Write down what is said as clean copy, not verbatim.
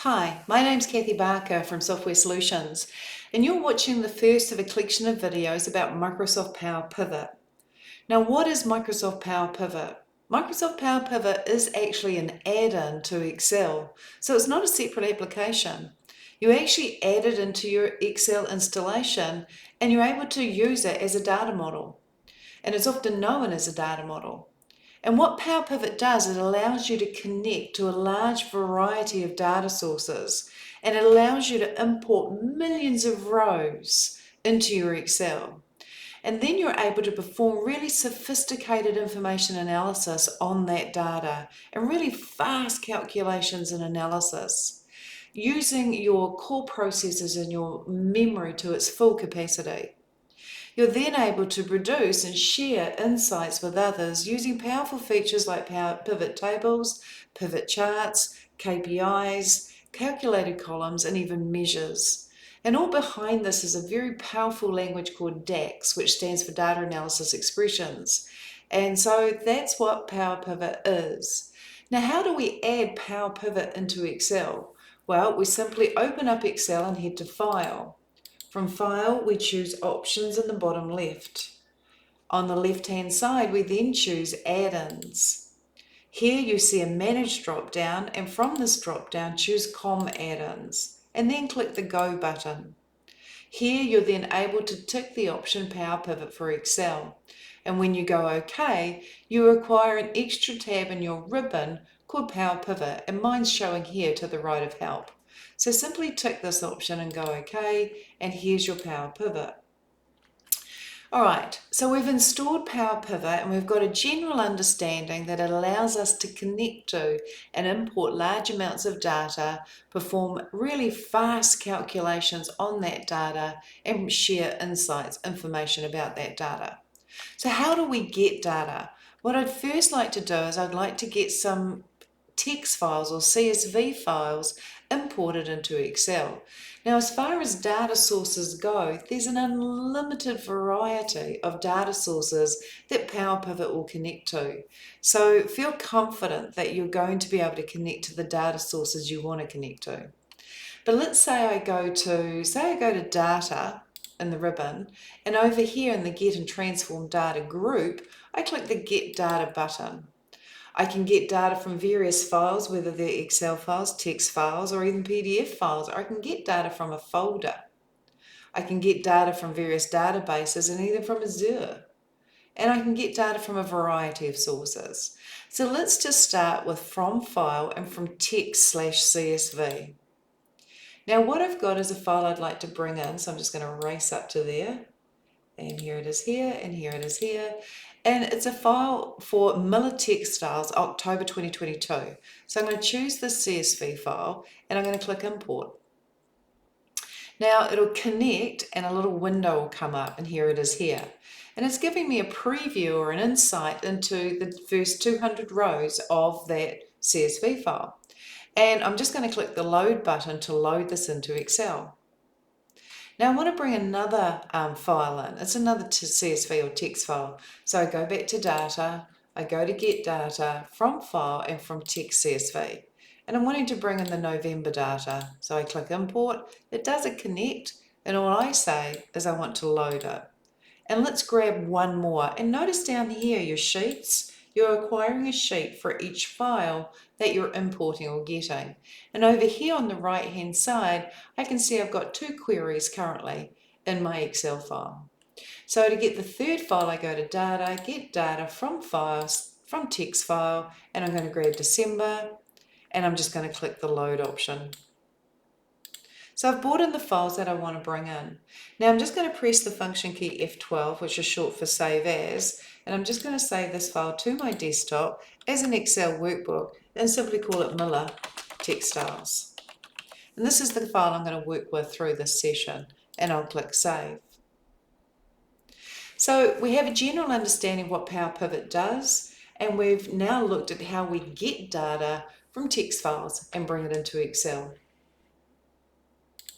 Hi, my name's Cathi Barker from Software Solutions, and you're watching the first of a collection of videos about Microsoft Power Pivot. Now, what is Microsoft Power Pivot? Microsoft Power Pivot is actually an add-in to Excel, so it's not a separate application. You actually add it into your Excel installation, and you're able to use it as a data model. And it's often known as a data model. And what Power Pivot does, it allows you to connect to a large variety of data sources, and it allows you to import millions of rows into your Excel. And then you're able to perform really sophisticated information analysis on that data and really fast calculations and analysis using your core processors and your memory to its full capacity. You're then able to produce and share insights with others using powerful features like pivot tables, pivot charts, KPIs, calculated columns, and even measures. And all behind this is a very powerful language called DAX, which stands for Data Analysis Expressions. And so that's what Power Pivot is. Now, how do we add Power Pivot into Excel? Well, we simply open up Excel and head to File. From File, we choose Options in the bottom left. On the left-hand side, we then choose Add-ins. Here you see a Manage drop-down, and from this drop-down, choose COM add-ins, and then click the Go button. Here you're then able to tick the option Power Pivot for Excel. And when you go OK, you require an extra tab in your ribbon called Power Pivot, and mine's showing here to the right of Help. So simply tick this option and go OK, and here's your Power Pivot. Alright, so we've installed Power Pivot and we've got a general understanding that it allows us to connect to and import large amounts of data, perform really fast calculations on that data, and share insights, information about that data. So how do we get data? What I'd first like to do is I'd like to get some text files or CSV files imported into Excel. Now, as far as data sources go, there's an unlimited variety of data sources that Power Pivot will connect to. So feel confident that you're going to be able to connect to the data sources you want to connect to. But let's say I go to Data in the ribbon, and over here in the Get and Transform Data group, I click the Get Data button. I can get data from various files, whether they're Excel files, text files, or even PDF files, or I can get data from a folder. I can get data from various databases and even from Azure. And I can get data from a variety of sources. So let's just start with from file and from text/CSV. Now what I've got is a file I'd like to bring in, so I'm just going to race up to there. And here it is here, and here it is here. And it's a file for Miller Textiles, October 2022. So I'm going to choose the CSV file, and I'm going to click Import. Now it'll connect, and a little window will come up, and here it is here. And it's giving me a preview or an insight into the first 200 rows of that CSV file. And I'm just going to click the Load button to load this into Excel. Now I want to bring another file in. It's another CSV or text file. So I go back to Data, I go to Get Data, from File, and from Text CSV. And I'm wanting to bring in the November data. So I click Import, it does a connect, and all I say is I want to load it. And let's grab one more. And notice down here your sheets. You're acquiring a sheet for each file that you're importing or getting. And over here on the right hand side, I can see I've got two queries currently in my Excel file. So to get the third file, I go to Data, Get Data, from Files, from Text File, and I'm going to grab December, and I'm just going to click the Load option. So I've brought in the files that I want to bring in. Now I'm just going to press the function key F12, which is short for Save As, and I'm just going to save this file to my desktop as an Excel workbook and simply call it Miller Textiles. And this is the file I'm going to work with through this session, and I'll click Save. So we have a general understanding of what Power Pivot does, and we've now looked at how we get data from text files and bring it into Excel.